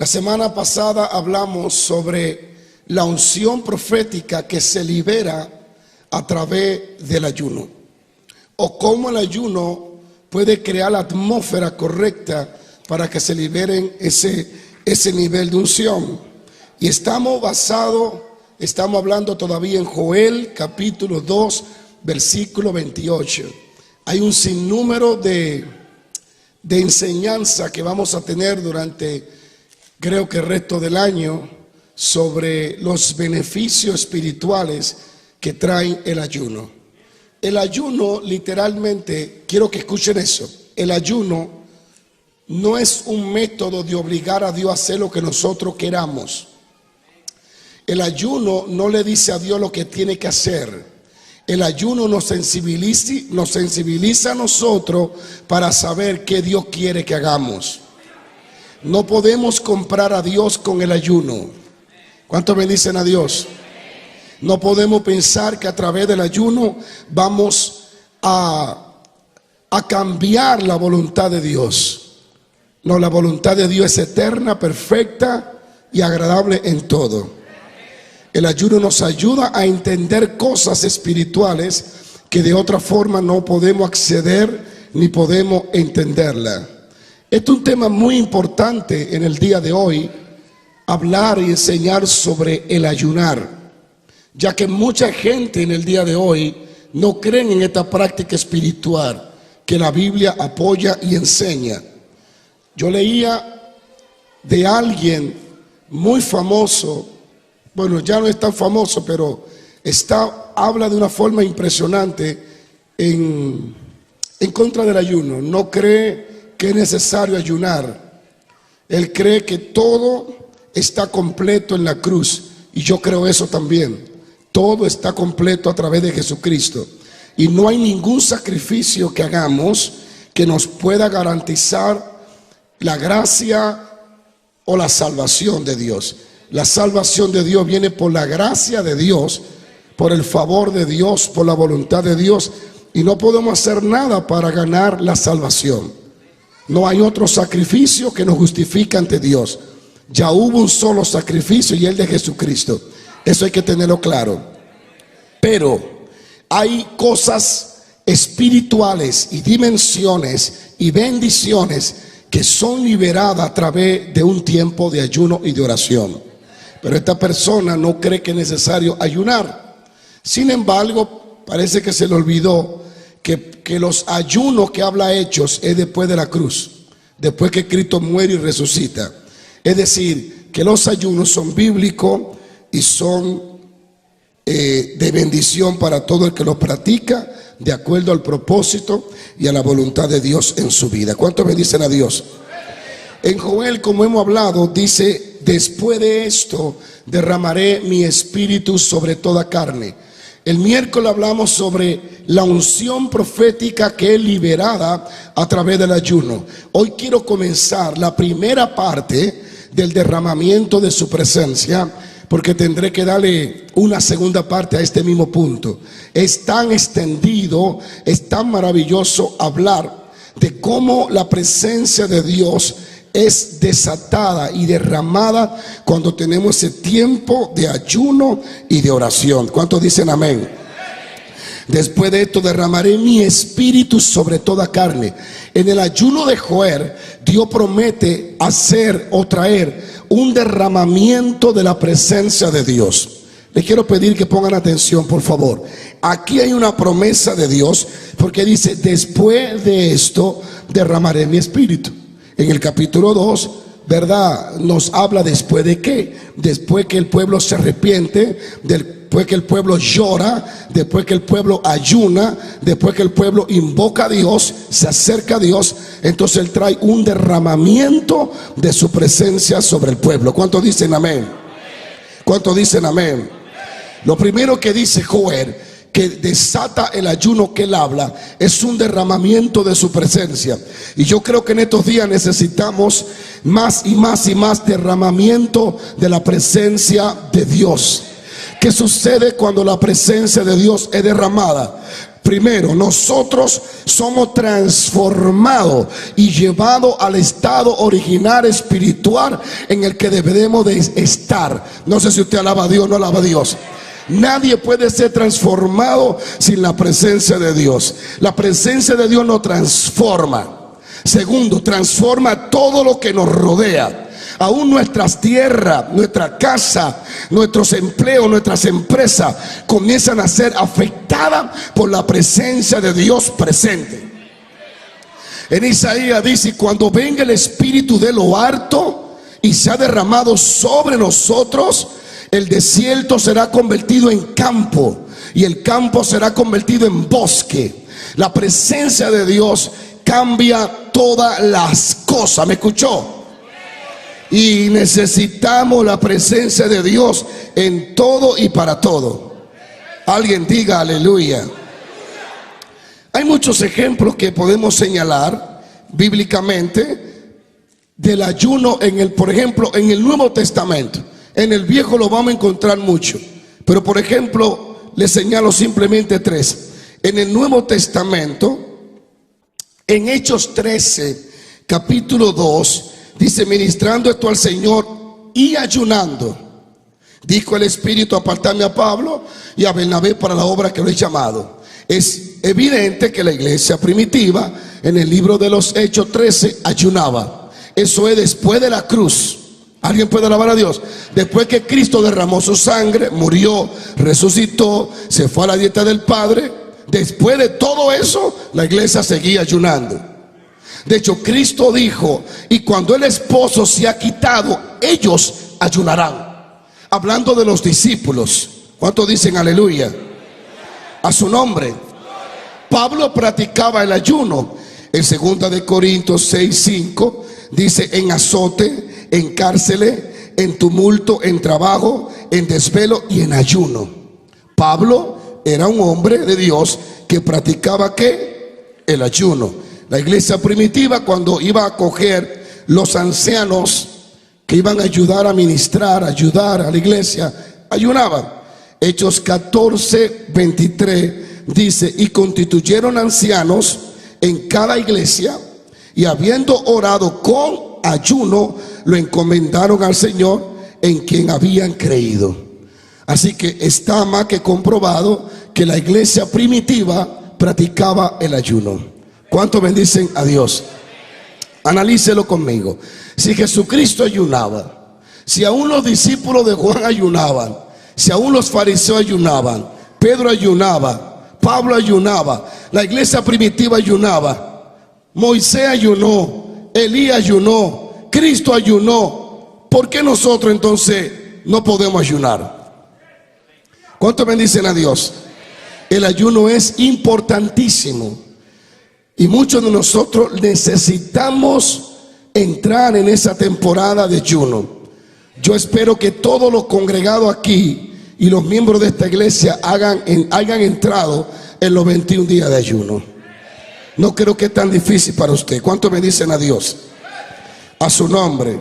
La semana pasada hablamos sobre la unción profética que se libera a través del ayuno, o cómo el ayuno puede crear la atmósfera correcta para que se liberen ese nivel de unción. Y estamos hablando todavía en Joel capítulo 2 versículo 28. Hay un sinnúmero de enseñanza que vamos a tener durante, creo que el resto del año, sobre los beneficios espirituales que trae el ayuno. El ayuno, literalmente, quiero que escuchen eso, el ayuno no es un método de obligar a Dios a hacer lo que nosotros queramos. El ayuno no le dice a Dios lo que tiene que hacer. El ayuno nos sensibiliza a nosotros para saber qué Dios quiere que hagamos. No podemos comprar a Dios con el ayuno. ¿Cuántos bendicen a Dios? No podemos pensar que a través del ayuno vamos a cambiar la voluntad de Dios. No, la voluntad de Dios es eterna, perfecta y agradable en todo. El ayuno nos ayuda a entender cosas espirituales que de otra forma no podemos acceder ni podemos entenderla. Este es un tema muy importante en el día de hoy, hablar y enseñar sobre el ayunar, ya que mucha gente en el día de hoy no creen en esta práctica espiritual que la Biblia apoya y enseña. Yo leía de alguien muy famoso, bueno, ya no es tan famoso, pero habla de una forma impresionante en contra del ayuno. No cree que es necesario ayunar. Él cree que todo está completo en la cruz, y yo creo eso también. Todo está completo a través de Jesucristo, y no hay ningún sacrificio que hagamos que nos pueda garantizar la gracia o la salvación de Dios. La salvación de Dios viene por la gracia de Dios, por el favor de Dios, por la voluntad de Dios, y no podemos hacer nada para ganar la salvación. No hay otro sacrificio que nos justifique ante Dios. Ya hubo un solo sacrificio, y el de Jesucristo. Eso hay que tenerlo claro. Pero hay cosas espirituales y dimensiones y bendiciones que son liberadas a través de un tiempo de ayuno y de oración. Pero esta persona no cree que es necesario ayunar. Sin embargo, parece que se le olvidó que los ayunos que habla Hechos es después de la cruz, después que Cristo muere y resucita. Es decir, que los ayunos son bíblicos y son de bendición para todo el que los practica, de acuerdo al propósito y a la voluntad de Dios en su vida. ¿Cuántos bendicen a Dios? En Joel, como hemos hablado, dice: después de esto derramaré mi espíritu sobre toda carne. El miércoles hablamos sobre la unción profética que es liberada a través del ayuno. Hoy quiero comenzar la primera parte del derramamiento de su presencia, porque tendré que darle una segunda parte a este mismo punto. Es tan extendido, es tan maravilloso hablar de cómo la presencia de Dios es desatada y derramada cuando tenemos ese tiempo de ayuno y de oración. ¿Cuántos dicen amén? Después de esto derramaré mi espíritu sobre toda carne. En el ayuno de Joel, Dios promete hacer o traer un derramamiento de la presencia de Dios. Les quiero pedir que pongan atención, por favor. Aquí hay una promesa de Dios, porque dice: después de esto derramaré mi espíritu. En el capítulo 2, ¿verdad?, nos habla después de qué. Después que el pueblo se arrepiente, después que el pueblo llora, después que el pueblo ayuna, después que el pueblo invoca a Dios, se acerca a Dios, entonces Él trae un derramamiento de su presencia sobre el pueblo. ¿Cuántos dicen amén? ¿Cuántos dicen amén? Lo primero que dice Joel, que desata el ayuno que él habla, es un derramamiento de su presencia. Y yo creo que en estos días necesitamos más y más y más derramamiento de la presencia de Dios. ¿Qué sucede cuando la presencia de Dios es derramada? Primero, nosotros somos transformados y llevados al estado original espiritual en el que debemos de estar. No sé si usted alaba a Dios o no alaba a Dios. Nadie puede ser transformado sin la presencia de Dios. La presencia de Dios nos transforma. Segundo, transforma todo lo que nos rodea. Aún nuestras tierras, nuestra casa, nuestros empleos, nuestras empresas comienzan a ser afectadas por la presencia de Dios presente. En Isaías dice: cuando venga el Espíritu de lo alto y se ha derramado sobre nosotros, el desierto será convertido en campo y el campo será convertido en bosque. La presencia de Dios cambia todas las cosas. ¿Me escuchó? Y necesitamos la presencia de Dios en todo y para todo. Alguien diga aleluya. Hay muchos ejemplos que podemos señalar bíblicamente del ayuno por ejemplo, en el Nuevo Testamento. En el Viejo lo vamos a encontrar mucho, pero por ejemplo, les señalo simplemente 3. En el Nuevo Testamento, en Hechos 13, capítulo 2, dice: ministrando esto al Señor y ayunando, dijo el Espíritu: apartadme a Pablo y a Bernabé para la obra que lo he llamado. Es evidente que la iglesia primitiva en el libro de los Hechos 13 ayunaba. Eso es después de la cruz. ¿Alguien puede alabar a Dios? Después que Cristo derramó su sangre, murió, resucitó, se fue a la dieta del Padre. Después de todo eso, la iglesia seguía ayunando. De hecho, Cristo dijo: y cuando el esposo se ha quitado, ellos ayunarán. Hablando de los discípulos. ¿Cuántos dicen aleluya? A su nombre. Pablo practicaba el ayuno. En 2 de Corintios 6:5 dice: en azote, en cárceles, en tumulto, en trabajo, en desvelo y en ayuno. Pablo era un hombre de Dios que practicaba ¿qué? El ayuno. La iglesia primitiva, cuando iba a acoger los ancianos que iban a ayudar a ministrar, ayudar a la iglesia, ayunaban. Hechos 14:23 dice: y constituyeron ancianos en cada iglesia, y habiendo orado con ayuno, lo encomendaron al Señor en quien habían creído. Así que está más que comprobado que la iglesia primitiva practicaba el ayuno. ¿Cuántos bendicen a Dios? Analícelo conmigo. Si Jesucristo ayunaba, si aún los discípulos de Juan ayunaban, si aún los fariseos ayunaban, Pedro ayunaba, Pablo ayunaba, la iglesia primitiva ayunaba, Moisés ayunó, Elías ayunó, Cristo ayunó, ¿por qué nosotros entonces no podemos ayunar? ¿Cuántos bendicen a Dios? El ayuno es importantísimo y muchos de nosotros necesitamos entrar en esa temporada de ayuno. Yo espero que todos los congregados aquí y los miembros de esta iglesia hayan entrado en los 21 días de ayuno. No creo que es tan difícil para usted. ¿Cuántos me dicen a Dios? A su nombre.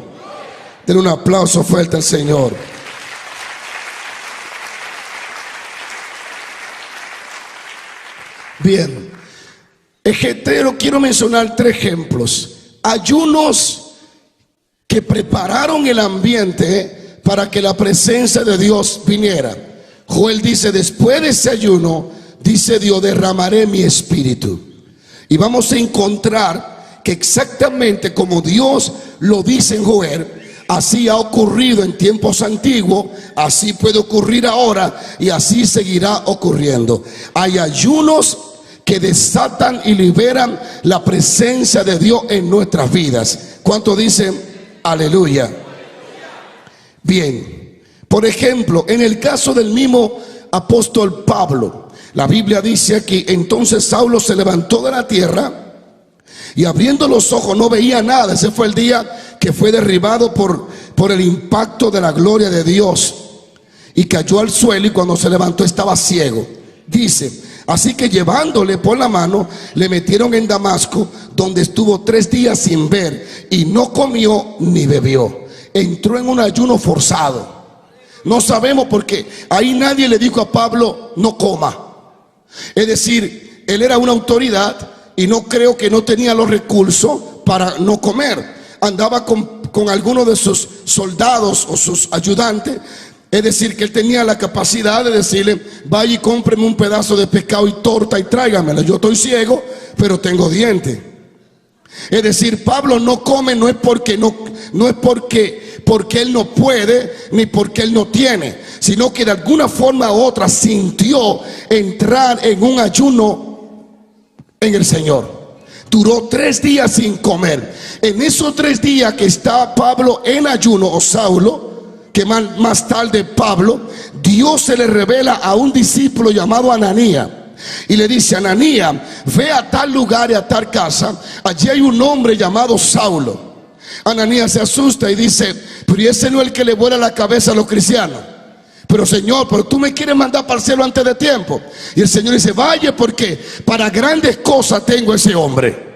Denle un aplauso fuerte al Señor. Bien. Quiero mencionar 3 ejemplos. Ayunos que prepararon el ambiente para que la presencia de Dios viniera. Joel dice: después de ese ayuno, dice Dios, derramaré mi espíritu. Y vamos a encontrar que exactamente como Dios lo dice en Joel, así ha ocurrido en tiempos antiguos, así puede ocurrir ahora y así seguirá ocurriendo. Hay ayunos que desatan y liberan la presencia de Dios en nuestras vidas. ¿Cuántos dicen aleluya? Bien, por ejemplo, en el caso del mismo apóstol Pablo, la Biblia dice aquí: entonces Saulo se levantó de la tierra y abriendo los ojos no veía nada. Ese fue el día que fue derribado por el impacto de la gloria de Dios y cayó al suelo, y cuando se levantó estaba ciego. Dice: así que llevándole por la mano, le metieron en Damasco, donde estuvo 3 días sin ver, y no comió ni bebió. Entró en un ayuno forzado. No sabemos por qué. Ahí nadie le dijo a Pablo: no coma. Es decir, él era una autoridad y no creo que no tenía los recursos para no comer. Andaba con algunos de sus soldados o sus ayudantes. Es decir, que él tenía la capacidad de decirle: vaya y cómpreme un pedazo de pescado y torta y tráigamela. Yo estoy ciego, pero tengo dientes. Es decir, Pablo no come no es porque él no puede, ni porque él no tiene, sino que de alguna forma u otra sintió entrar en un ayuno en el Señor. Duró 3 días sin comer. En esos 3 días que está Pablo en ayuno, o Saulo, que más tarde Pablo, Dios se le revela a un discípulo llamado Ananías y le dice: Ananías, ve a tal lugar y a tal casa, allí hay un hombre llamado Saulo. Ananías se asusta y dice: pero ese no es el que le vuela la cabeza a los cristianos. Pero Señor, pero tú me quieres mandar para el cielo antes de tiempo. Y el Señor dice: vaya, porque para grandes cosas tengo ese hombre.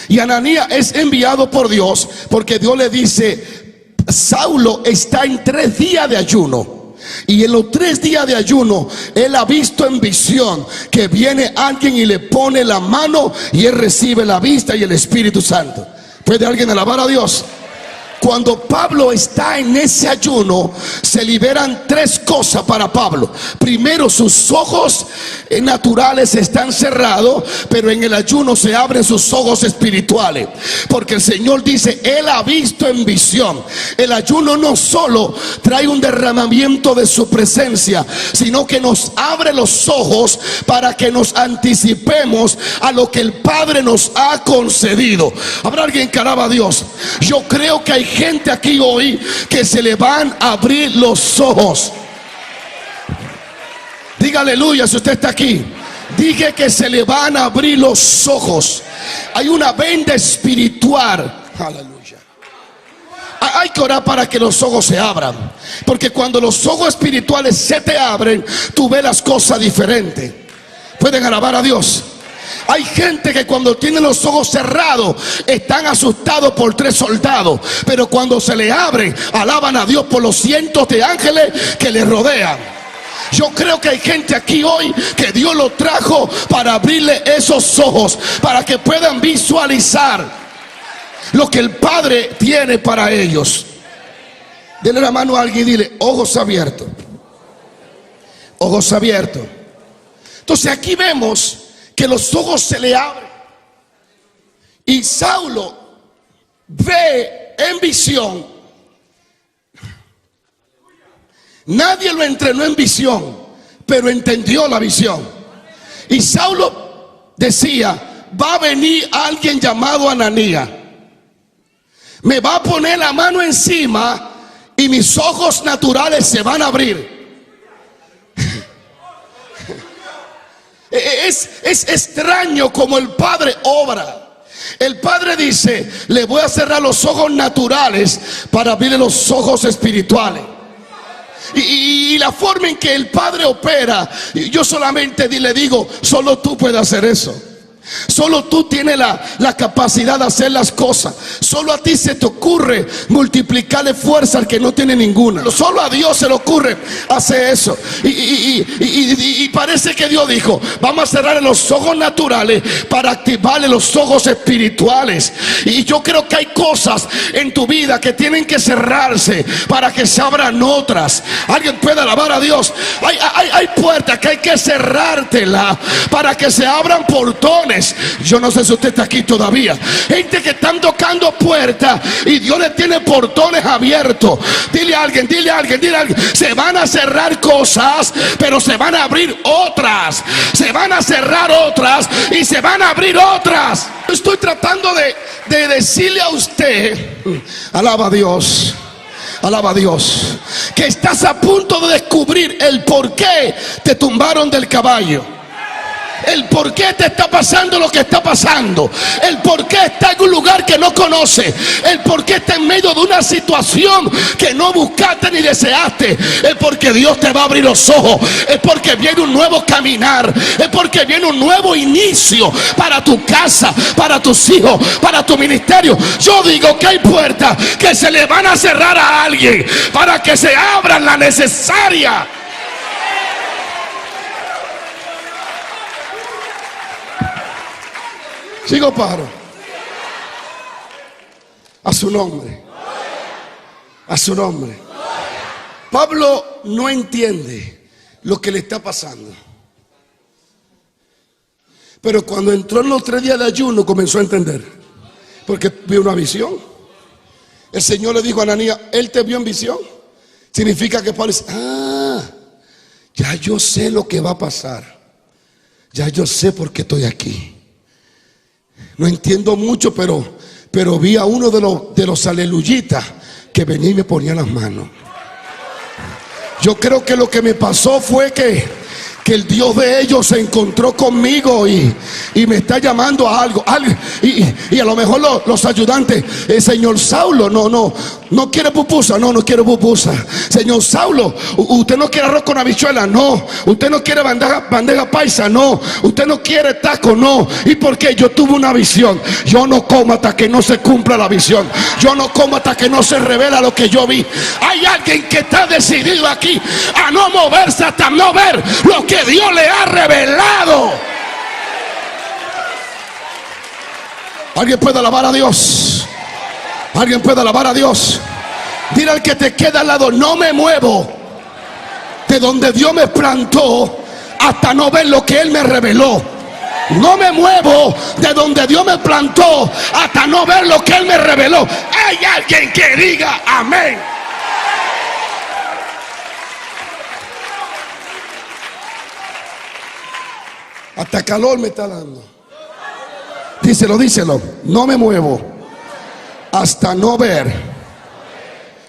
Y Ananías es enviado por Dios, porque Dios le dice: Saulo está en 3 días de ayuno, y en los 3 días de ayuno él ha visto en visión que viene alguien y le pone la mano y él recibe la vista y el Espíritu Santo. ¿Puede alguien alabar a Dios? Cuando Pablo está en ese ayuno, se liberan 3 cosas para Pablo. Primero, sus ojos naturales están cerrados, pero en el ayuno se abren sus ojos espirituales, porque el Señor dice: él ha visto en visión. El ayuno no solo trae un derramamiento de su presencia, sino que nos abre los ojos para que nos anticipemos a lo que el Padre nos ha concedido. ¿Habrá alguien que alaba a Dios? Yo creo que hay gente aquí hoy que se le van a abrir los ojos. Diga aleluya si usted está aquí. Dije que se le van a abrir los ojos. Hay una venda espiritual. Aleluya. Hay que orar para que los ojos se abran, porque cuando los ojos espirituales se te abren, tú ves las cosas diferentes. Pueden alabar a Dios. Hay gente que cuando tienen los ojos cerrados están asustados por 3 soldados, pero cuando se le abren, alaban a Dios por los cientos de ángeles que le rodean. Yo creo que hay gente aquí hoy que Dios lo trajo para abrirle esos ojos, para que puedan visualizar lo que el Padre tiene para ellos. Dele la mano a alguien y dile: ojos abiertos. Ojos abiertos. Entonces aquí vemos que los ojos se le abren y Saulo ve en visión. Nadie lo entrenó en visión, pero entendió la visión. Y Saulo decía: va a venir alguien llamado Ananías, me va a poner la mano encima y mis ojos naturales se van a abrir. Es extraño como el Padre obra. El Padre dice: le voy a cerrar los ojos naturales para abrirle los ojos espirituales. Y la forma en que el Padre opera, yo solamente le digo: solo tú puedes hacer eso. Solo tú tienes la capacidad de hacer las cosas. Solo a ti se te ocurre multiplicarle fuerza al que no tiene ninguna. Solo a Dios se le ocurre hacer eso. Y parece que Dios dijo: vamos a cerrar los ojos naturales para activarle los ojos espirituales. Y yo creo que hay cosas en tu vida que tienen que cerrarse para que se abran otras. Alguien puede alabar a Dios. Hay puertas que hay que cerrártela para que se abran portones. Yo no sé si usted está aquí todavía. Gente que están tocando puertas y Dios le tiene portones abiertos. Dile a alguien, dile a alguien, dile a alguien: se van a cerrar cosas, pero se van a abrir otras. Se van a cerrar otras y se van a abrir otras. Estoy tratando de decirle a usted, alaba a Dios, alaba a Dios, que estás a punto de descubrir el por qué te tumbaron del caballo. El por qué te está pasando lo que está pasando. El por qué está en un lugar que no conoce. El por qué está en medio de una situación que no buscaste ni deseaste. Es porque Dios te va a abrir los ojos. Es porque viene un nuevo caminar. Es porque viene un nuevo inicio para tu casa, para tus hijos, para tu ministerio. Yo digo que hay puertas que se le van a cerrar a alguien para que se abran la necesaria. Sigo paro. A su nombre. A su nombre. Pablo no entiende lo que le está pasando. Pero cuando entró en los 3 días de ayuno comenzó a entender. Porque vio una visión. El Señor le dijo a Ananías, Él te vio en visión. Significa que Pablo dice, ya yo sé lo que va a pasar. Ya yo sé por qué estoy aquí. No entiendo mucho, pero vi a uno de los aleluyitas que venía y me ponía las manos. Yo creo que lo que me pasó fue que el Dios de ellos se encontró conmigo y me está llamando a algo. Y a lo mejor los ayudantes, señor Saulo, no quiere pupusa, no quiere pupusa. Señor Saulo, usted no quiere arroz con habichuela, no. Usted no quiere bandeja paisa, no. Usted no quiere taco, no. ¿Y por qué? Yo tuve una visión. Yo no como hasta que no se cumpla la visión. Yo no como hasta que no se revela lo que yo vi. Hay alguien que está decidido aquí a no moverse hasta no ver lo que Dios le ha revelado. Alguien puede alabar a Dios. Alguien puede alabar a Dios. Dile al que te queda al lado, no me muevo de donde Dios me plantó hasta no ver lo que Él me reveló. No me muevo de donde Dios me plantó hasta no ver lo que Él me reveló. Hay alguien que diga amén. Hasta calor me está dando. Díselo. No me muevo hasta no ver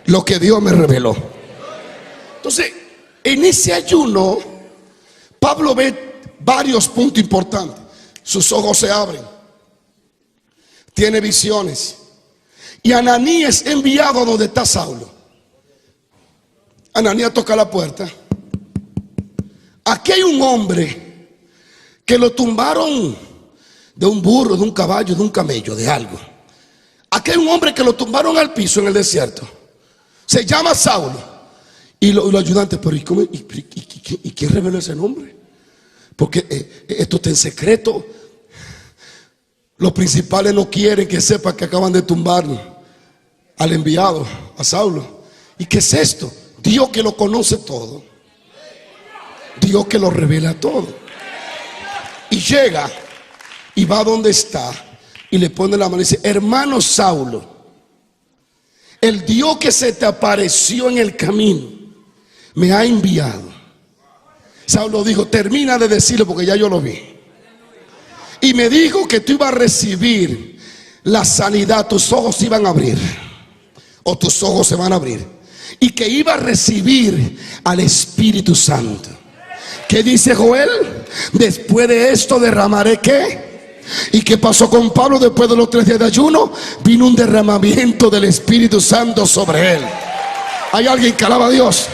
lo que Dios me reveló. Entonces, en ese ayuno, Pablo ve varios puntos importantes. Sus ojos se abren. Tiene visiones. Y Ananías es enviado a donde está Saulo. Ananías toca la puerta. Aquí hay un hombre que lo tumbaron de un burro, de un caballo, de un camello, de algo. Aquí hay un hombre que lo tumbaron al piso en el desierto. Se llama Saulo. Y los ayudantes, pero ¿y quién reveló ese nombre? Porque esto está en secreto. Los principales no quieren que sepa que acaban de tumbar al enviado, a Saulo. ¿Y qué es esto? Dios que lo conoce todo. Dios que lo revela todo. Y llega y va donde está y le pone la mano y dice, hermano Saulo, el Dios que se te apareció en el camino me ha enviado. Saulo dijo, termina de decirlo porque ya yo lo vi. Y me dijo que tú ibas a recibir la sanidad, tus ojos se iban a abrir, o tus ojos se van a abrir, y que iba a recibir al Espíritu Santo. ¿Qué dice Joel? Después de esto derramaré ¿qué? ¿Y qué pasó con Pablo después de los 3 días de ayuno? Vino un derramamiento del Espíritu Santo sobre él. Hay alguien que alaba a Dios.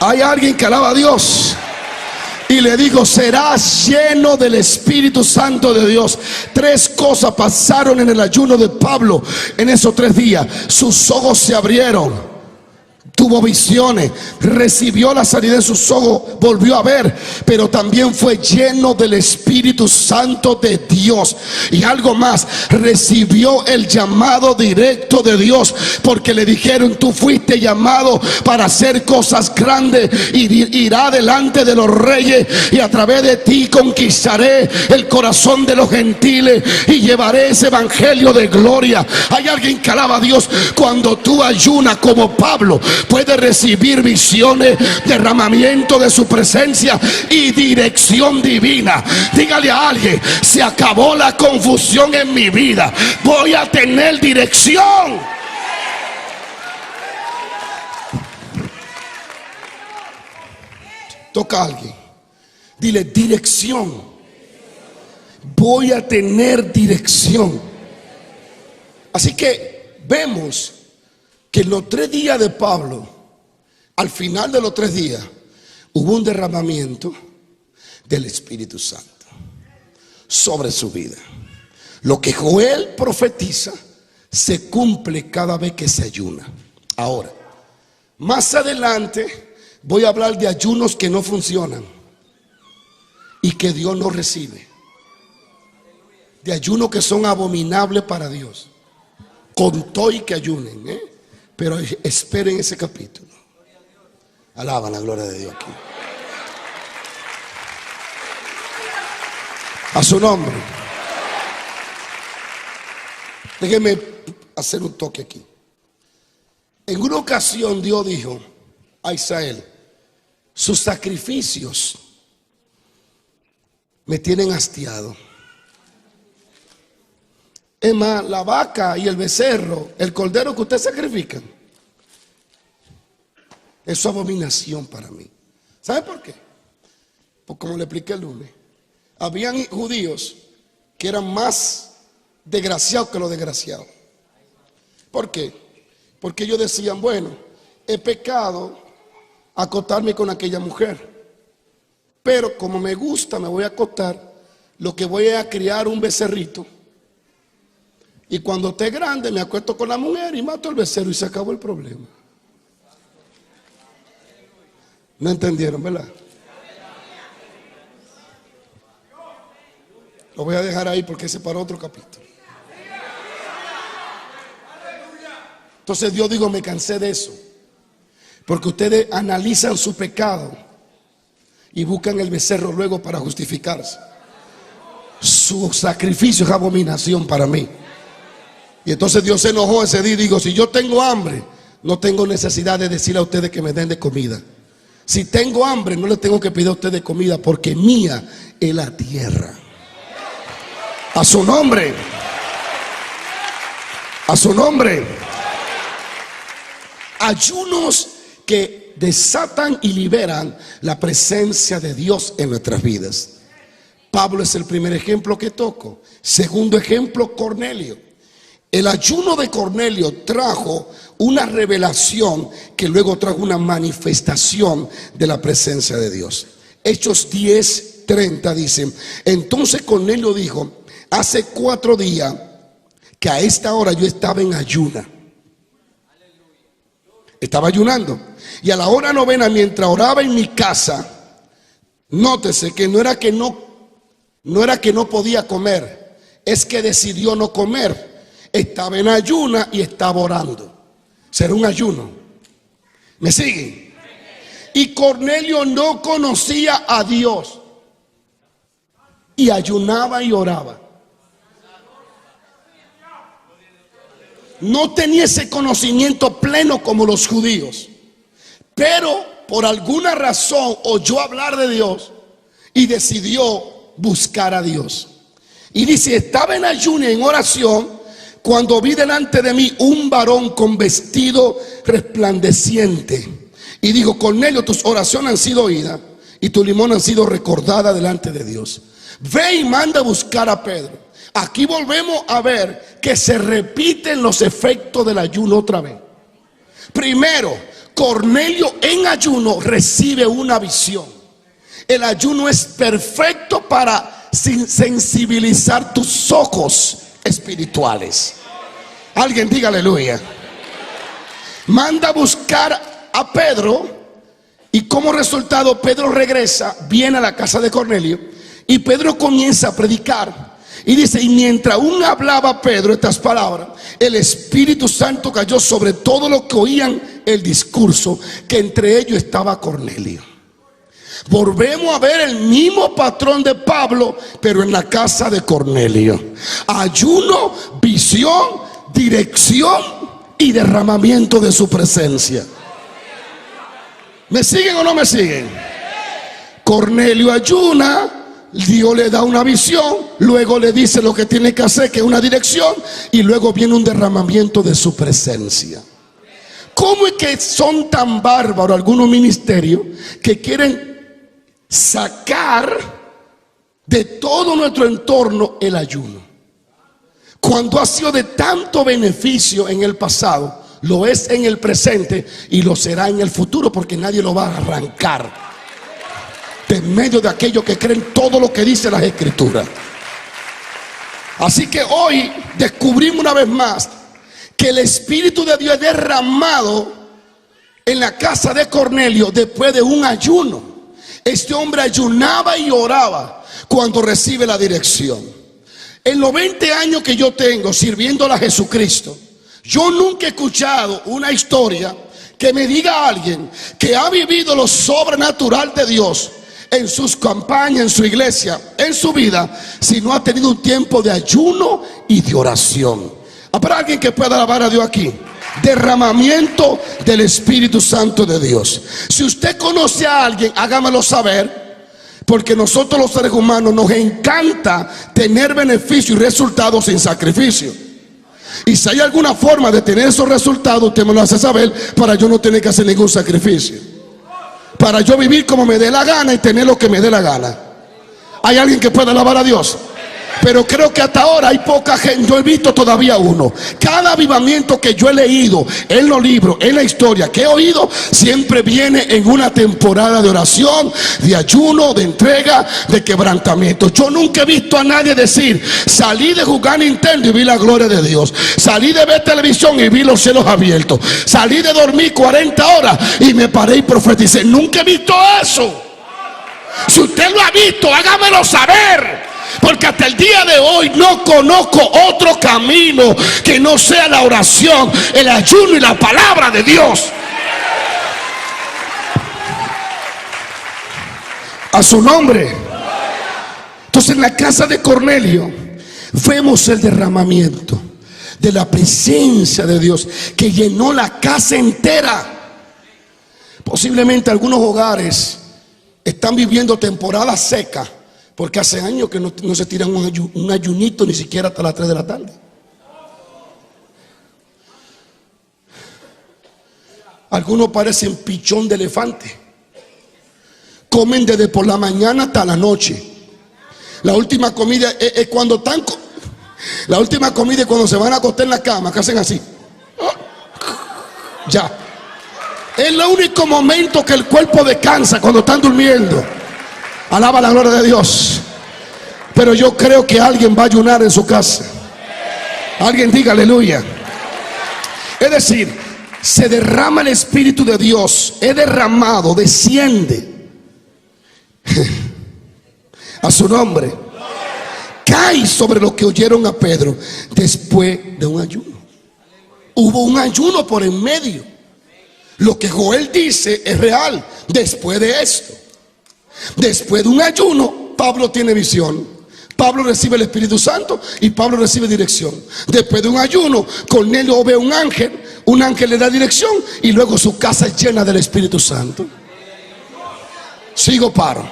Hay alguien que alaba a Dios. Y le digo, serás lleno del Espíritu Santo de Dios. 3 cosas pasaron en el ayuno de Pablo en esos 3 días. Sus ojos se abrieron. Tuvo visiones, recibió la sanidad en sus ojos, volvió a ver, pero también fue lleno del Espíritu Santo de Dios. Y algo más, recibió el llamado directo de Dios, porque le dijeron, tú fuiste llamado para hacer cosas grandes y irá delante de los reyes, y a través de ti conquistaré el corazón de los gentiles y llevaré ese evangelio de gloria. Hay alguien que alaba a Dios. Cuando tú ayunas como Pablo, puede recibir visiones, derramamiento de su presencia y dirección divina. Dígale a alguien, se acabó la confusión en mi vida, voy a tener dirección. Toca a alguien, dile dirección. Voy a tener dirección. Así que vemos que en los 3 días de Pablo, al final de los 3 días, hubo un derramamiento del Espíritu Santo sobre su vida. Lo que Joel profetiza se cumple cada vez que se ayuna. Ahora, más adelante voy a hablar de ayunos que no funcionan y que Dios no recibe. de ayuno que son abominables para Dios. Con todo y que ayunen, pero esperen ese capítulo. Alaban la gloria de Dios aquí. A su nombre. Déjenme hacer un toque aquí. En una ocasión Dios dijo a Israel: sus sacrificios me tienen hastiado. Es más, la vaca y el becerro, el cordero que ustedes sacrifican, es su abominación para mí. ¿Sabe por qué? Pues como le expliqué el lunes, habían judíos que eran más desgraciados que los desgraciados. ¿Por qué? Porque ellos decían: bueno, he pecado acostarme con aquella mujer, pero como me gusta, me voy a acostar, lo que voy a criar un becerrito, y cuando esté grande me acuesto con la mujer y mato al becerro y se acabó el problema. ¿No entendieron, verdad? Lo voy a dejar ahí porque ese es para otro capítulo. Entonces Dios dijo: me cansé de eso, porque ustedes analizan su pecado y buscan el becerro luego para justificarse. Su sacrificio es abominación para mí. Y entonces Dios se enojó ese día y dijo: si yo tengo hambre, no tengo necesidad de decirle a ustedes que me den de comida. Si tengo hambre, no le tengo que pedir a ustedes comida, porque mía es la tierra. A su nombre. A su nombre. Ayunos que desatan y liberan la presencia de Dios en nuestras vidas. Pablo es el primer ejemplo que toco. Segundo ejemplo, Cornelio. El ayuno de Cornelio trajo una revelación que luego trajo una manifestación de la presencia de Dios. Hechos 10:30 dice: entonces Cornelio dijo: hace 4 días que a esta hora yo estaba en ayuna. Estaba ayunando. Y a la hora 9, mientras oraba en mi casa, nótese que no era que no podía comer, es que decidió no comer. Estaba en ayuna y estaba orando. Será un ayuno. ¿Me siguen? Y Cornelio no conocía a Dios y ayunaba y oraba. No tenía ese conocimiento pleno como los judíos, pero por alguna razón oyó hablar de Dios y decidió buscar a Dios. Y dice: estaba en ayuno y en oración cuando vi delante de mí un varón con vestido resplandeciente. Y dijo: Cornelio, tus oraciones han sido oídas y tu limón han sido recordada delante de Dios. Ve y manda a buscar a Pedro. Aquí volvemos a ver que se repiten los efectos del ayuno otra vez. Primero, Cornelio en ayuno recibe una visión. El ayuno es perfecto para sensibilizar tus ojos espirituales. Alguien diga aleluya. Manda a buscar a Pedro y como resultado Pedro regresa, viene a la casa de Cornelio y Pedro comienza a predicar. Y dice: y mientras aún hablaba Pedro estas palabras, el Espíritu Santo cayó sobre todos los que oían el discurso, que entre ellos estaba Cornelio. Volvemos a ver el mismo patrón de Pablo, pero en la casa de Cornelio. Ayuno, visión, dirección y derramamiento de su presencia. ¿Me siguen o no me siguen? Cornelio ayuna, Dios le da una visión, luego le dice lo que tiene que hacer, que es una dirección, y luego viene un derramamiento de su presencia. ¿Cómo es que son tan bárbaros algunos ministerios que quieren sacar de todo nuestro entorno el ayuno, cuando ha sido de tanto beneficio en el pasado, lo es en el presente y lo será en el futuro, porque nadie lo va a arrancar de medio de aquellos que creen todo lo que dice las Escrituras? Así que hoy descubrimos una vez más que el Espíritu de Dios es derramado en la casa de Cornelio después de un ayuno. Este hombre ayunaba y oraba cuando recibe la dirección. En los 20 años que yo tengo sirviéndole a Jesucristo, yo nunca he escuchado una historia que me diga a alguien que ha vivido lo sobrenatural de Dios en sus campañas, en su iglesia, en su vida, si no ha tenido un tiempo de ayuno y de oración. ¿Habrá alguien que pueda alabar a Dios aquí? Derramamiento del Espíritu Santo de Dios. Si usted conoce a alguien, hágamelo saber, porque nosotros los seres humanos nos encanta tener beneficios y resultados sin sacrificio. Y si hay alguna forma de tener esos resultados, usted me lo hace saber para yo no tener que hacer ningún sacrificio, para yo vivir como me dé la gana y tener lo que me dé la gana. ¿Hay alguien que pueda alabar a Dios? Pero creo que hasta ahora hay poca gente. Yo he visto todavía uno. Cada avivamiento que yo he leído en los libros, en la historia que he oído, siempre viene en una temporada de oración, de ayuno, de entrega, de quebrantamiento. Yo nunca he visto a nadie decir: salí de jugar Nintendo y vi la gloria de Dios, salí de ver televisión y vi los cielos abiertos, salí de dormir 40 horas y me paré y profeticé. Nunca he visto eso. Si usted lo ha visto, hágamelo saber, porque hasta el día de hoy no conozco otro camino que no sea la oración, el ayuno y la palabra de Dios. A su nombre. Entonces, en la casa de Cornelio vemos el derramamiento de la presencia de Dios que llenó la casa entera. Posiblemente algunos hogares están viviendo temporada seca, porque hace años que no se tiran un ayunito ni siquiera hasta las 3 de la tarde. Algunos parecen pichón de elefante. Comen desde por la mañana hasta la noche. La última comida es cuando están. La última comida es cuando se van a acostar en la cama, que hacen así. Ya. Es el único momento que el cuerpo descansa, cuando están durmiendo. Alaba la gloria de Dios. Pero yo creo que alguien va a ayunar en su casa. Alguien diga aleluya. Es decir, se derrama el Espíritu de Dios. Es derramado, desciende. A su nombre. Cae sobre los que oyeron a Pedro después de un ayuno. Hubo un ayuno por en medio. Lo que Joel dice es real. Después de esto, después de un ayuno, Pablo tiene visión, Pablo recibe el Espíritu Santo y Pablo recibe dirección. Después de un ayuno, Cornelio ve un ángel le da dirección y luego su casa es llena del Espíritu Santo. ¿Sigo o paro?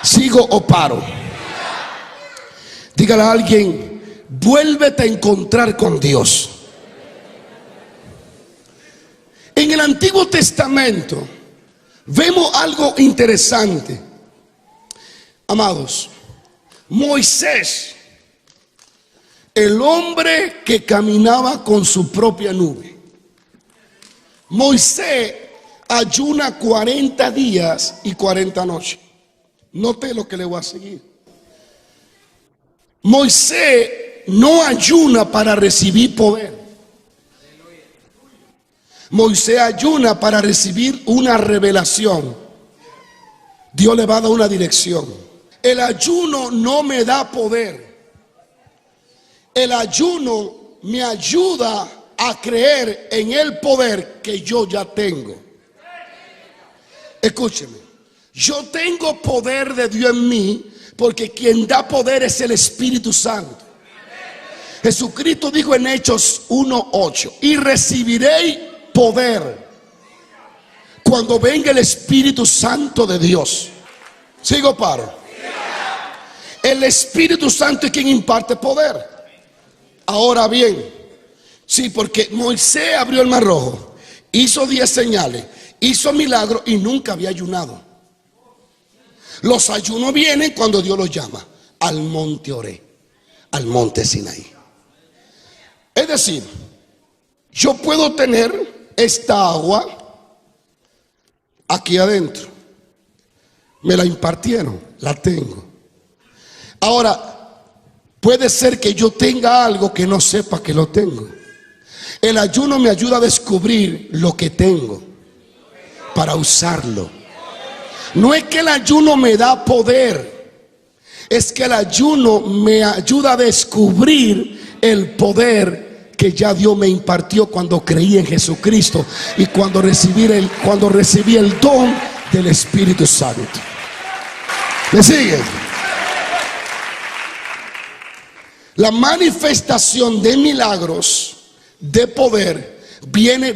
¿Sigo o paro? Dígale a alguien: vuélvete a encontrar con Dios. En el Antiguo Testamento vemos algo interesante, amados. Moisés, el hombre que caminaba con su propia nube. Moisés ayuna 40 días y 40 noches. Note lo que le voy a seguir. Moisés no ayuna para recibir poder. Moisés ayuna para recibir una revelación. Dios le va a dar una dirección. El ayuno no me da poder. El ayuno me ayuda a creer en el poder que yo ya tengo. Escúcheme, yo tengo poder de Dios en mí, porque quien da poder es el Espíritu Santo. Jesucristo dijo en Hechos 1:8: y recibiréis poder cuando venga el Espíritu Santo de Dios. ¿Sigo o paro? El Espíritu Santo es quien imparte poder. Ahora bien, sí, porque Moisés abrió el mar rojo, hizo 10 señales, hizo milagros y nunca había ayunado. Los ayunos vienen cuando Dios los llama al monte Oré, al monte Sinaí. Es decir, yo puedo tener esta agua aquí adentro. Me la impartieron, la tengo. Ahora, puede ser que yo tenga algo que no sepa que lo tengo. El ayuno me ayuda a descubrir lo que tengo para usarlo. No es que el ayuno me da poder. es que el ayuno me ayuda a descubrir el poder que ya Dios me impartió cuando creí en Jesucristo y cuando recibí el don del Espíritu Santo. ¿Me siguen? La manifestación de milagros, de poder, viene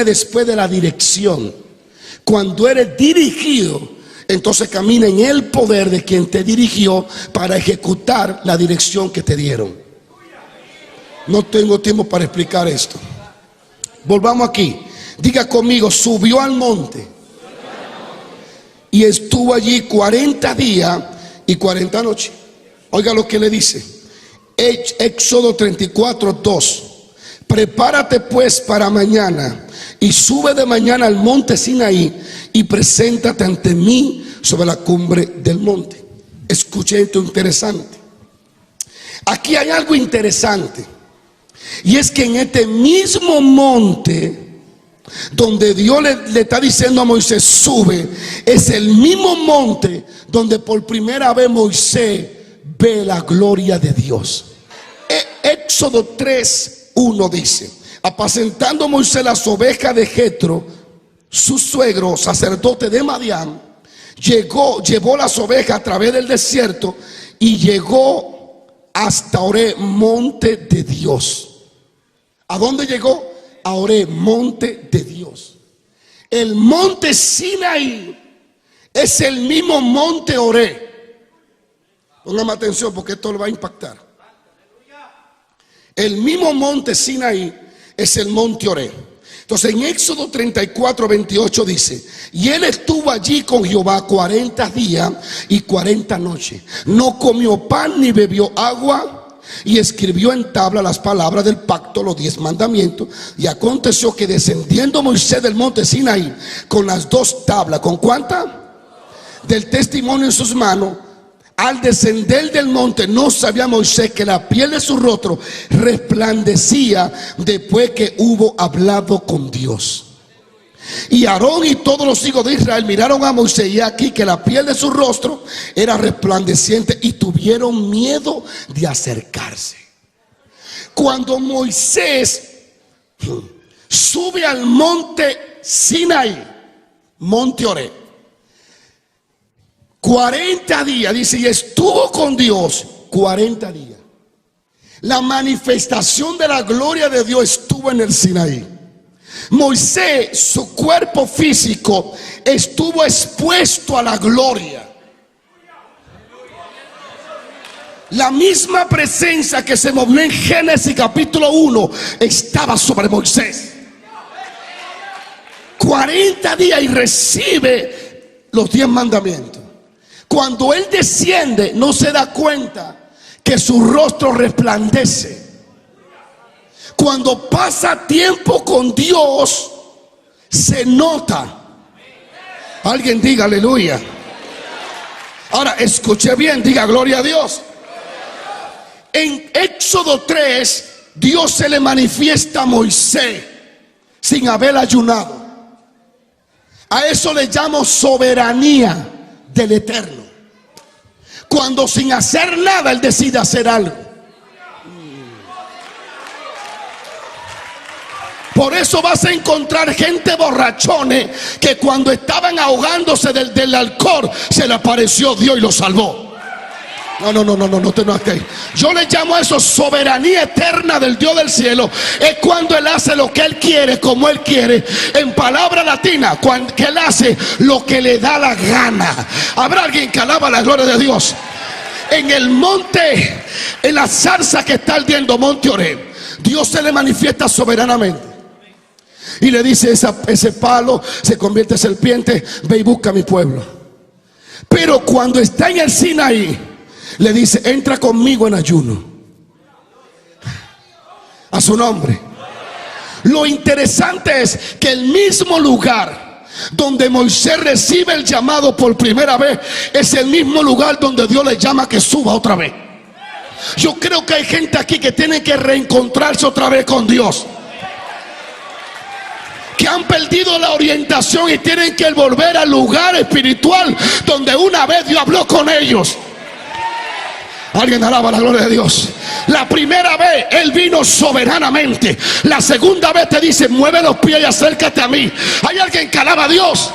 después de la dirección. Cuando eres dirigido, entonces camina en el poder de quien te dirigió para ejecutar la dirección que te dieron. No tengo tiempo para explicar esto. Volvamos aquí. Diga conmigo: subió al monte y estuvo allí 40 días y 40 noches. Oiga lo que le dice Éxodo 34:2. Prepárate pues para mañana y sube de mañana al monte Sinaí y preséntate ante mí sobre la cumbre del monte. Escuche esto interesante. Aquí hay algo interesante, y es que en este mismo monte donde Dios le está diciendo a Moisés sube, es el mismo monte donde por primera vez Moisés ve la gloria de Dios. Éxodo 3:1 dice: apacentando Moisés las ovejas de Jetro, su suegro, sacerdote de Madián, llevó las ovejas a través del desierto y llegó hasta Oreb, monte de Dios. ¿A dónde llegó? A Oreb, monte de Dios. El monte Sinaí es el mismo monte Oreb. Póngame atención porque esto le va a impactar. El mismo monte Sinaí es el monte Oreb. Entonces en Éxodo 34:28 dice: y él estuvo allí con Jehová 40 días y 40 noches. No comió pan ni bebió agua. Y escribió en tabla las palabras del pacto, los 10 mandamientos. Y aconteció que descendiendo Moisés del monte Sinaí con las 2 tablas, ¿con cuántas? Del testimonio en sus manos. Al descender del monte, no sabía Moisés que la piel de su rostro resplandecía después que hubo hablado con Dios. Y Aarón y todos los hijos de Israel miraron a Moisés, y aquí que la piel de su rostro era resplandeciente, y tuvieron miedo de acercarse. Cuando Moisés sube al monte Sinaí, monte Oreb, 40 días, dice, y estuvo con Dios 40 días. La manifestación de la gloria de Dios estuvo en el Sinaí. Moisés, su cuerpo físico estuvo expuesto a la gloria. La misma presencia que se movió en Génesis capítulo 1 estaba sobre Moisés. 40 días y recibe los 10 mandamientos. Cuando él desciende, no se da cuenta que su rostro resplandece. Cuando pasa tiempo con Dios, se nota. Alguien diga aleluya. Ahora escuche bien, diga gloria a Dios. En Éxodo 3, Dios se le manifiesta a Moisés sin haber ayunado. A eso le llamo soberanía del Eterno. Cuando sin hacer nada Él decide hacer algo. Por eso vas a encontrar gente borrachones que cuando estaban ahogándose del alcohol se le apareció Dios y los salvó. No te notes. Yo le llamo a eso soberanía eterna del Dios del cielo. Es cuando Él hace lo que Él quiere, como Él quiere. En palabra latina, cuando Él hace lo que le da la gana. Habrá alguien que alaba la gloria de Dios. En el monte, en la zarza que está ardiendo, monte Oreb, Dios se le manifiesta soberanamente. Y le dice, ese palo se convierte en serpiente, ve y busca a mi pueblo. Pero cuando está en el Sinaí, le dice, entra conmigo en ayuno. A su nombre. Lo interesante es que el mismo lugar donde Moisés recibe el llamado por primera vez es el mismo lugar donde Dios le llama que suba otra vez. Yo creo que hay gente aquí que tiene que reencontrarse otra vez con Dios, que han perdido la orientación y tienen que volver al lugar espiritual donde una vez Dios habló con ellos. Alguien alaba la gloria de Dios. La primera vez Él vino soberanamente. La segunda vez te dice: mueve los pies y acércate a mí. Hay alguien que alaba a Dios.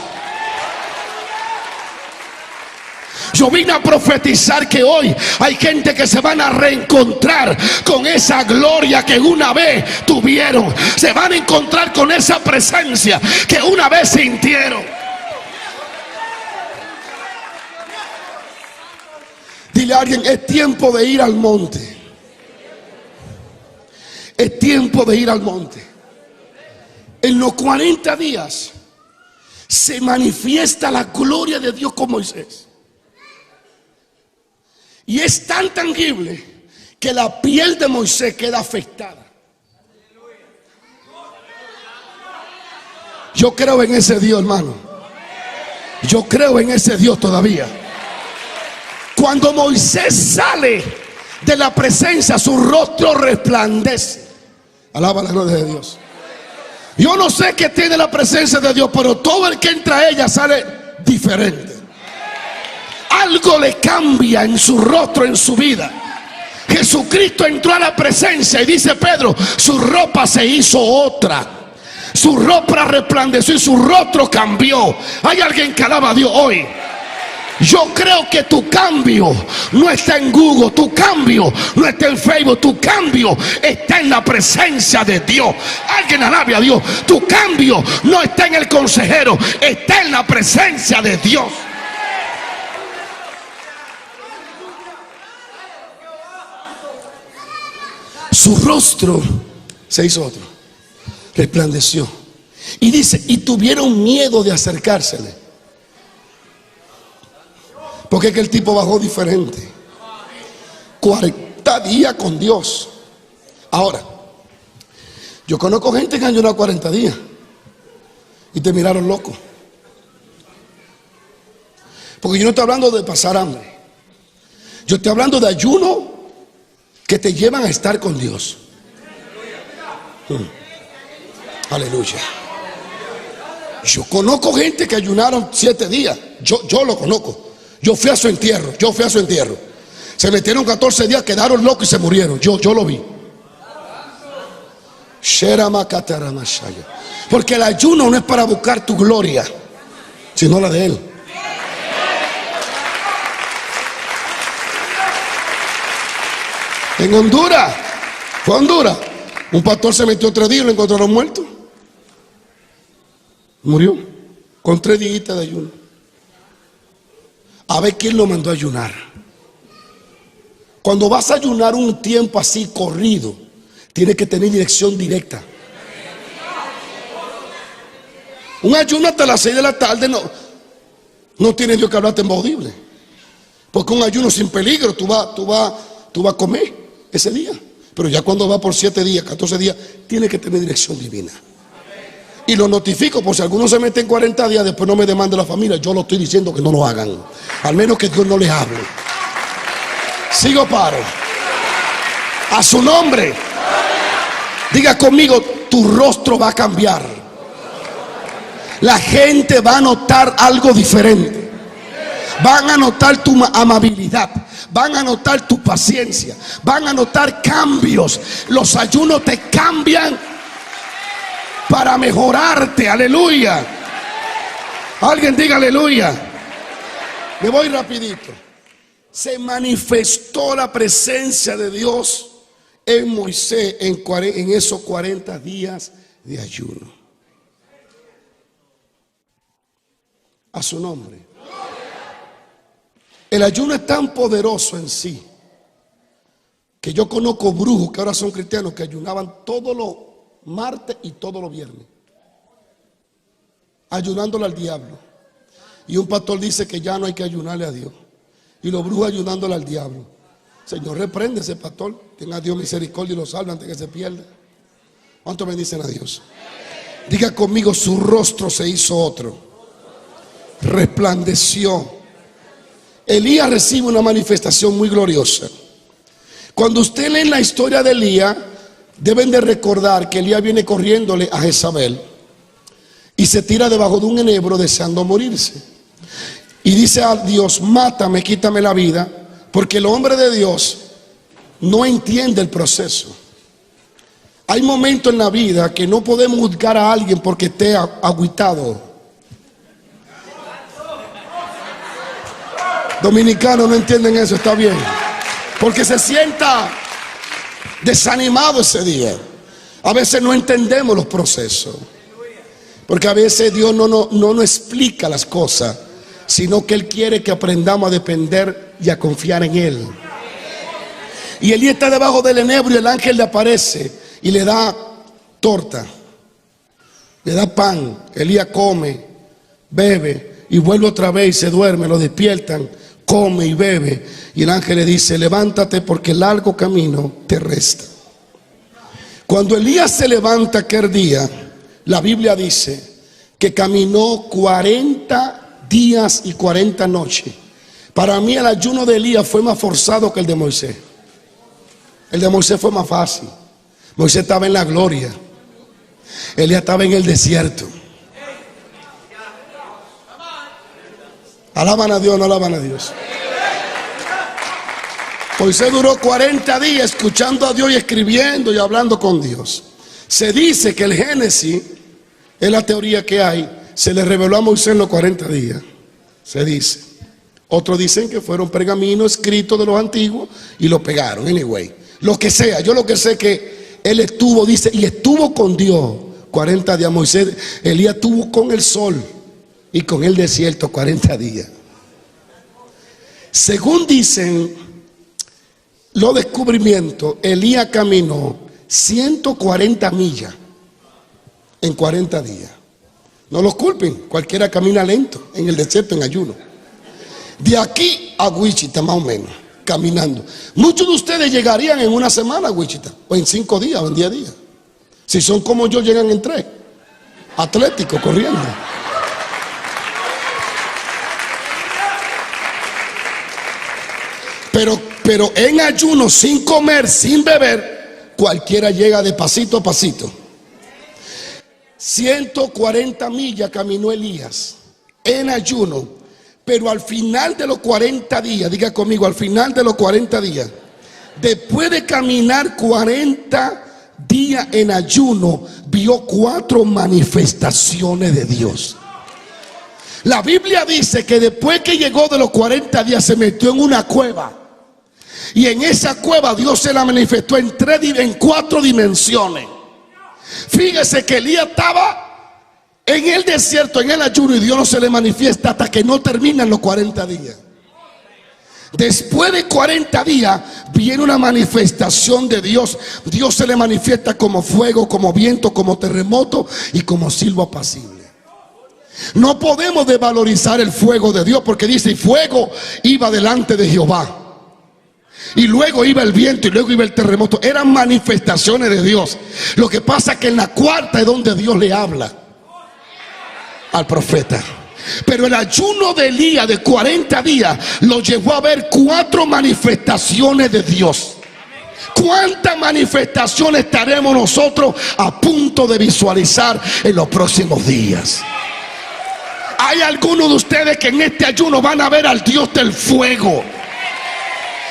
Yo vine a profetizar que hoy hay gente que se van a reencontrar con esa gloria que una vez tuvieron. Se van a encontrar con esa presencia que una vez sintieron. Dile a alguien: es tiempo de ir al monte. Es tiempo de ir al monte. En los 40 días se manifiesta la gloria de Dios con Moisés. Y es tan tangible que la piel de Moisés queda afectada. Yo creo en ese Dios, hermano. Yo creo en ese Dios todavía. Cuando Moisés sale de la presencia, su rostro resplandece. Alaba la gloria de Dios. Yo no sé qué tiene la presencia de Dios, pero todo el que entra a ella sale diferente. Algo le cambia en su rostro, en su vida. Jesucristo entró a la presencia y dice Pedro: su ropa se hizo otra. Su ropa resplandeció y su rostro cambió. Hay alguien que alaba a Dios hoy. Yo creo que tu cambio no está en Google, tu cambio no está en Facebook, tu cambio está en la presencia de Dios. Alguien alabe a Dios. Tu cambio no está en el consejero, está en la presencia de Dios. Su rostro se hizo otro, resplandeció. Y dice: y tuvieron miedo de acercársele. Porque es que el tipo bajó diferente. 40 días con Dios. Ahora, yo conozco gente que han ayunado 40 días y te miraron loco. Porque yo no estoy hablando de pasar hambre. Yo estoy hablando de ayuno que te llevan a estar con Dios. Aleluya. Yo conozco gente que ayunaron 7 días. Yo lo conozco. Yo fui a su entierro. Se metieron 14 días, quedaron locos y se murieron. Yo lo vi. Porque el ayuno no es para buscar tu gloria, sino la de Él. En Honduras, fue a Honduras, un pastor se metió 3 días y lo encontraron muerto. Murió con 3 días de ayuno. A ver quién lo mandó a ayunar. Cuando vas a ayunar un tiempo así corrido, tienes que tener dirección directa. Un ayuno hasta las 6 de la tarde no tiene Dios que hablarte en voz audible. Porque un ayuno sin peligro, tú vas a comer ese día. Pero ya cuando va por 7 días, 14 días, tiene que tener dirección divina. Y lo notifico por si alguno se mete en 40 días, después no me demande la familia. Yo lo estoy diciendo que no lo hagan, al menos que Dios no les hable. Sigo paro. A su nombre. Diga conmigo: tu rostro va a cambiar. La gente va a notar algo diferente. Van a notar tu amabilidad, van a notar tu paciencia, van a notar cambios. Los ayunos te cambian para mejorarte. Aleluya. Alguien diga aleluya. Me voy rapidito. Se manifestó la presencia de Dios en Moisés en esos 40 días de ayuno. A su nombre. El ayuno es tan poderoso en sí que yo conozco brujos que ahora son cristianos que ayunaban todos los martes y todos los viernes, ayunándole al diablo. Y un pastor dice que ya no hay que ayunarle a Dios, y los brujos ayunándole al diablo. Señor, reprende ese pastor, tenga Dios misericordia y lo salve antes que se pierda. ¿Cuántos bendicen a Dios? Diga conmigo: su rostro se hizo otro, resplandeció. Elías recibe una manifestación muy gloriosa. Cuando usted lee la historia de Elías, deben de recordar que Elías viene corriéndole a Jezabel y se tira debajo de un enebro deseando morirse. Y dice a Dios: mátame, quítame la vida, Porque el hombre de Dios no entiende el proceso. Hay momentos en la vida que no podemos juzgar a alguien porque esté agüitado. Dominicanos no entienden eso, está bien. Porque se sienta desanimado ese día. A veces no entendemos los procesos. Porque a veces Dios no nos explica las cosas, sino que Él quiere que aprendamos a depender y a confiar en Él. Y Elías está debajo del enebro y el ángel le aparece y le da torta, le da pan. Elías come, bebe y vuelve otra vez y se duerme. Lo despiertan, come y bebe. Y el ángel le dice: levántate porque el largo camino te resta. Cuando Elías se levanta aquel día, la Biblia dice que caminó 40 días y 40 noches. Para mí el ayuno de Elías fue más forzado que el de Moisés. El de Moisés fue más fácil. Moisés estaba en la gloria. Elías estaba en el desierto. Alaban a Dios, no alaban a Dios. Moisés duró 40 días escuchando a Dios y escribiendo y hablando con Dios. Se dice que el Génesis, es la teoría que hay, se le reveló a Moisés en los 40 días. Se dice. Otros dicen que fueron pergaminos escritos de los antiguos y lo pegaron. Anyway, lo que sea, yo lo que sé que él estuvo, dice, y estuvo con Dios 40 días. Moisés, Elías estuvo con el sol y con el desierto 40 días. Según dicen los descubrimientos, Elías caminó 140 millas en 40 días. No los culpen, cualquiera camina lento en el desierto en ayuno. De aquí a Wichita, más o menos, caminando. Muchos de ustedes llegarían en una semana a Wichita, o en 5 días, o en 10 días. Si son como yo, llegan en 3. Atlético, corriendo. Pero en ayuno, sin comer, sin beber, cualquiera llega de pasito a pasito. 140 millas caminó Elías en ayuno, pero al final de los 40 días, diga conmigo, al final de los 40 días, después de caminar 40 días en ayuno, vio 4 manifestaciones de Dios. La Biblia dice que después que llegó de los 40 días se metió en una cueva. Y en esa cueva Dios se la manifestó en 4 dimensiones. Fíjese que Elías estaba en el desierto, en el ayuno, y Dios no se le manifiesta hasta que no terminan los 40 días. Después de 40 días viene una manifestación de Dios. Dios se le manifiesta como fuego, como viento, como terremoto y como silbo apacible. No podemos desvalorizar el fuego de Dios, porque dice: y fuego iba delante de Jehová, y luego iba el viento, y luego iba el terremoto. Eran manifestaciones de Dios. Lo que pasa es que en la cuarta es donde Dios le habla al profeta. Pero el ayuno de Elías de 40 días lo llevó a ver 4 manifestaciones de Dios. ¿Cuántas manifestaciones estaremos nosotros a punto de visualizar en los próximos días? Hay algunos de ustedes que en este ayuno van a ver al Dios del fuego.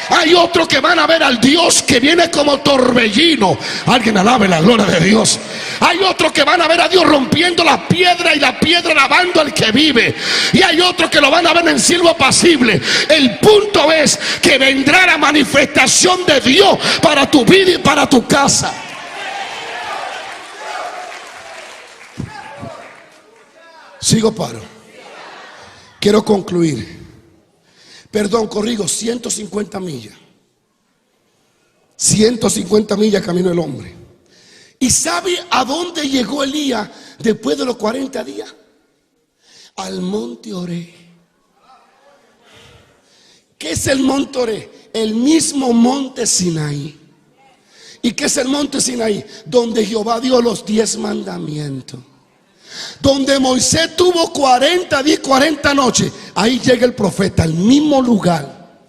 Hay otros que van a ver al Dios que viene como torbellino. Alguien alabe la gloria de Dios. Hay otros que van a ver a Dios rompiendo la piedra, y la piedra lavando al que vive. Y hay otros que lo van a ver en silbo apacible. El punto es que vendrá la manifestación de Dios para tu vida y para tu casa. Sigo, paro. Quiero concluir. Perdón, corrijo, 150 millas. 150 millas caminó el hombre. ¿Y sabe a dónde llegó Elías después de los 40 días? Al monte Oré. ¿Qué es el monte Oré? El mismo monte Sinaí. ¿Y qué es el monte Sinaí? Donde Jehová dio los 10 mandamientos. Donde Moisés tuvo 40 días, 40 noches. Ahí llega el profeta, al mismo lugar.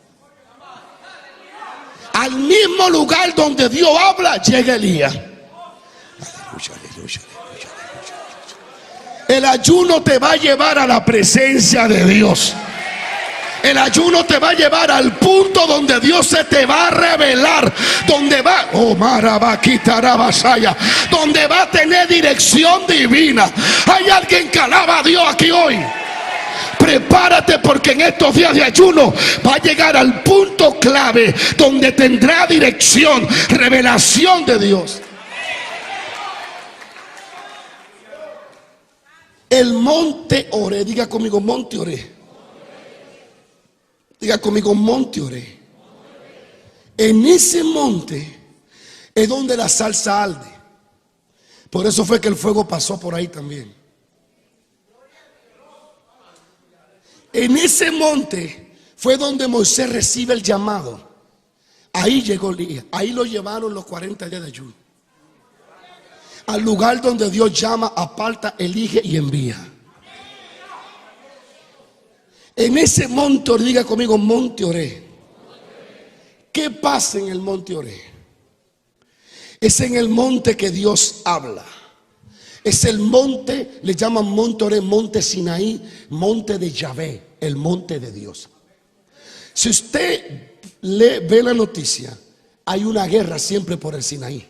Al mismo lugar donde Dios habla, llega Elías. Aleluya, aleluya, aleluya, aleluya. El ayuno te va a llevar a la presencia de Dios. El ayuno te va a llevar al punto donde Dios se te va a revelar, donde va, donde va a tener dirección divina. Hay alguien que alaba a Dios aquí hoy. Prepárate, porque en estos días de ayuno va a llegar al punto clave donde tendrá dirección, revelación de Dios. El monte Oré, diga conmigo monte Oré. Diga conmigo monte Oré. En ese monte es donde la salsa arde. Por eso fue que el fuego pasó por ahí también. En ese monte fue donde Moisés recibe el llamado. Ahí llegó Elías. Ahí lo llevaron los 40 días de ayuno. Al lugar donde Dios llama, aparta, elige y envía. En ese monte Oré, diga conmigo monte Oré. ¿Qué pasa en el monte Oré? Es en el monte que Dios habla. Es el monte, le llaman monte Oré, monte Sinaí, monte de Yahvé, el monte de Dios. Si usted ve la noticia, hay una guerra siempre por el Sinaí.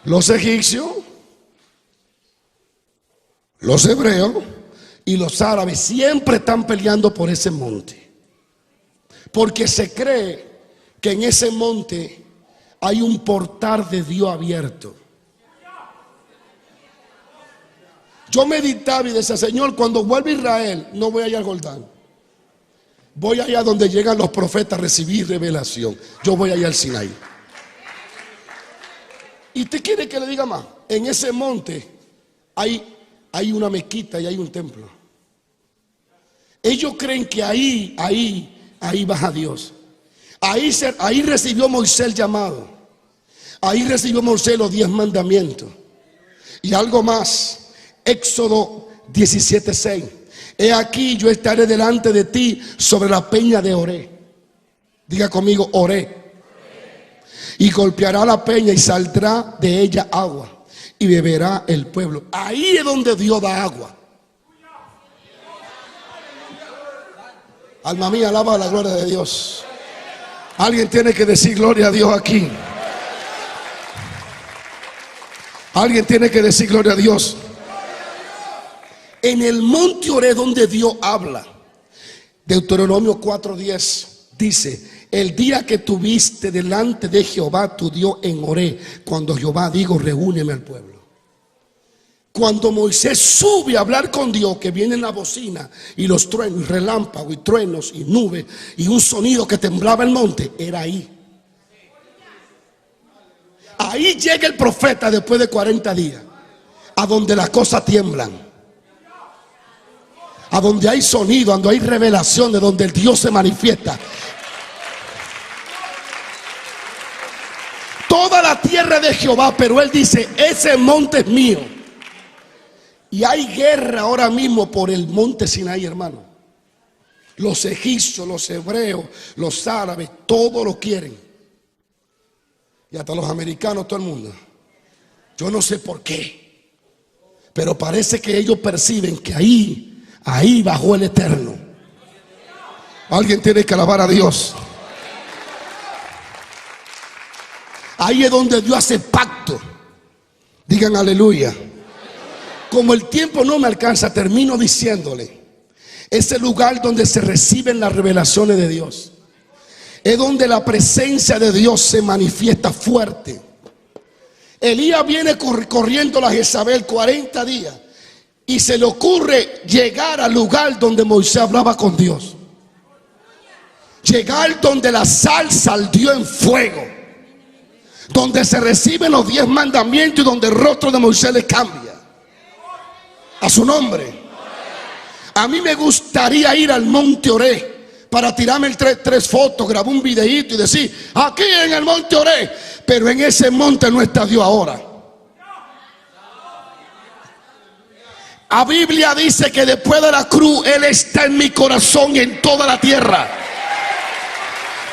Los egipcios, los hebreos y los árabes siempre están peleando por ese monte, porque se cree que en ese monte hay un portal de Dios abierto. Yo meditaba y decía, Señor, cuando vuelva a Israel, no voy allá al Jordán. Voy allá donde llegan los profetas a recibir revelación. Yo voy allá al Sinaí. ¿Y usted quiere que le diga más? En ese monte hay una mezquita y hay un templo. Ellos creen que ahí baja Dios. Ahí recibió Moisés el llamado. Ahí recibió Moisés los 10 mandamientos. Y algo más. Éxodo 17:6. He aquí yo estaré delante de ti sobre la peña de Oré. Diga conmigo Oré. Y golpeará la peña y saldrá de ella agua. Y beberá el pueblo. Ahí es donde Dios da agua. Alma mía, alaba la gloria de Dios. Alguien tiene que decir gloria a Dios aquí. Alguien tiene que decir gloria a Dios. En el monte Oré donde Dios habla. Deuteronomio 4:10 dice: el día que tuviste delante de Jehová tu Dios en Oré, cuando Jehová dijo reúneme al pueblo. Cuando Moisés sube a hablar con Dios, que viene la bocina y los truenos, y relámpagos y truenos y nubes y un sonido que temblaba el monte, era ahí. Ahí llega el profeta después de 40 días, a donde las cosas tiemblan, a donde hay sonido, donde hay revelaciones, donde el Dios se manifiesta. Toda la tierra de Jehová, pero él dice, ese monte es mío. Y hay guerra ahora mismo por el monte Sinaí, hermano. Los egipcios, los hebreos, los árabes, todos lo quieren. Y hasta los americanos, todo el mundo. Yo no sé por qué, pero parece que ellos perciben que ahí bajó el Eterno. Alguien tiene que alabar a Dios. Ahí es donde Dios hace pacto. Digan aleluya. Como el tiempo no me alcanza, termino diciéndole: es el lugar donde se reciben las revelaciones de Dios. Es donde la presencia de Dios se manifiesta fuerte. Elías viene corriendo a la Jezabel 40 días y se le ocurre llegar al lugar donde Moisés hablaba con Dios. Llegar donde la sal salió en fuego, donde se reciben los 10 mandamientos y donde el rostro de Moisés le cambia a su nombre. A mí me gustaría ir al monte Oré para tirarme tres fotos, grabar un videíto y decir: aquí en el monte Oré. Pero en ese monte no está Dios ahora. La Biblia dice que después de la cruz Él está en mi corazón y en toda la tierra.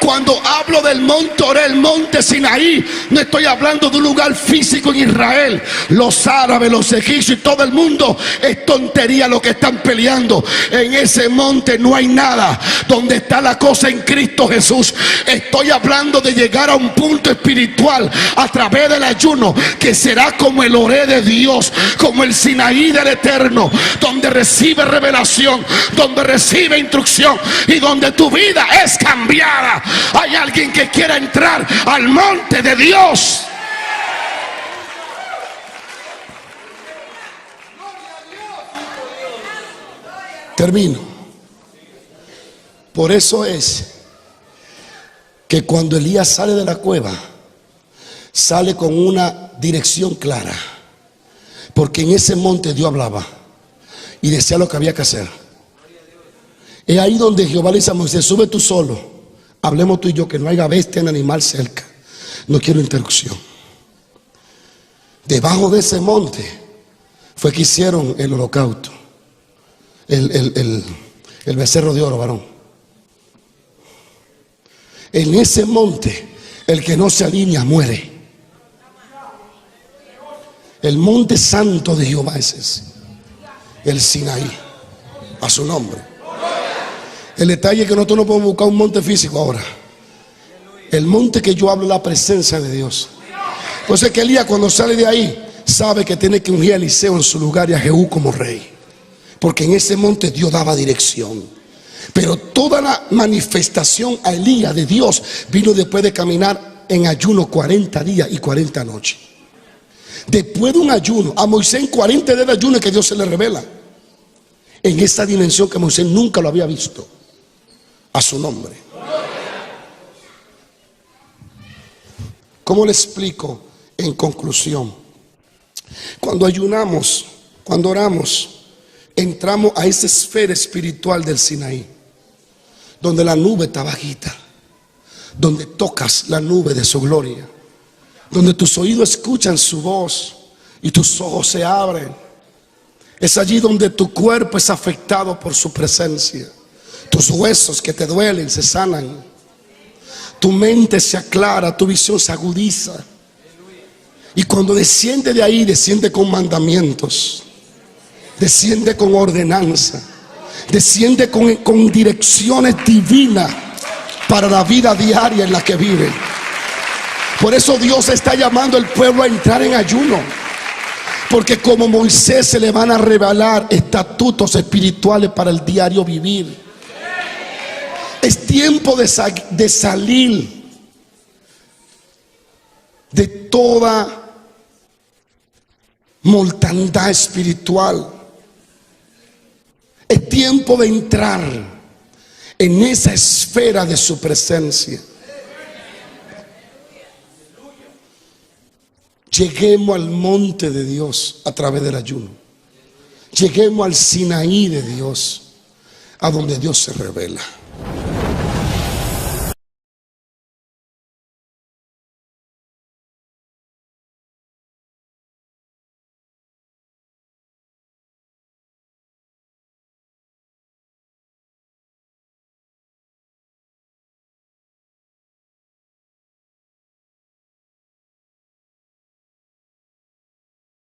Cuando hablo del monte Oreb, el monte Sinaí, no estoy hablando de un lugar físico en Israel. Los árabes, los egipcios y todo el mundo es tontería lo que están peleando. En ese monte no hay nada. Donde está la cosa en Cristo Jesús. Estoy hablando de llegar a un punto espiritual a través del ayuno, que será como el Oreb de Dios, como el Sinaí del Eterno, donde recibe revelación, donde recibe instrucción y donde tu vida es cambiada. Hay alguien que quiera entrar al monte de Dios. Termino. Por eso es que cuando Elías sale de la cueva, sale con una dirección clara, porque en ese monte Dios hablaba y decía lo que había que hacer. Es ahí donde Jehová le dice a Moisés: sube tú solo, hablemos tú y yo, que no haya bestia ni animal cerca, no quiero interrupción. Debajo de ese monte fue que hicieron el holocausto, el becerro de oro, varón. En ese monte el que no se alinea muere. El monte santo de Jehová es ese, el Sinaí, a su nombre. El detalle es que nosotros no podemos buscar un monte físico ahora. El monte que yo hablo es la presencia de Dios. Entonces que Elías, cuando sale de ahí, sabe que tiene que ungir a Eliseo en su lugar y a Jehú como rey, porque en ese monte Dios daba dirección. Pero toda la manifestación a Elías de Dios vino después de caminar en ayuno 40 días y 40 noches. Después de un ayuno, a Moisés en 40 días de ayuno es que Dios se le revela en esa dimensión que Moisés nunca lo había visto, a su nombre. ¿Cómo le explico en conclusión? Cuando ayunamos, cuando oramos, entramos a esa esfera espiritual del Sinaí, donde la nube está bajita, donde tocas la nube de su gloria, donde tus oídos escuchan su voz y tus ojos se abren. Es allí donde tu cuerpo es afectado por su presencia. Tus huesos que te duelen se sanan, tu mente se aclara, tu visión se agudiza. Y cuando desciende de ahí, desciende con mandamientos, desciende con ordenanza, desciende con direcciones divinas para la vida diaria en la que vive. Por eso Dios está llamando al pueblo a entrar en ayuno, porque como Moisés se le van a revelar estatutos espirituales para el diario vivir. Es tiempo de salir de toda mortandad espiritual. Es tiempo de entrar en esa esfera de su presencia. Lleguemos al monte de Dios a través del ayuno. Lleguemos al Sinaí de Dios, a donde Dios se revela.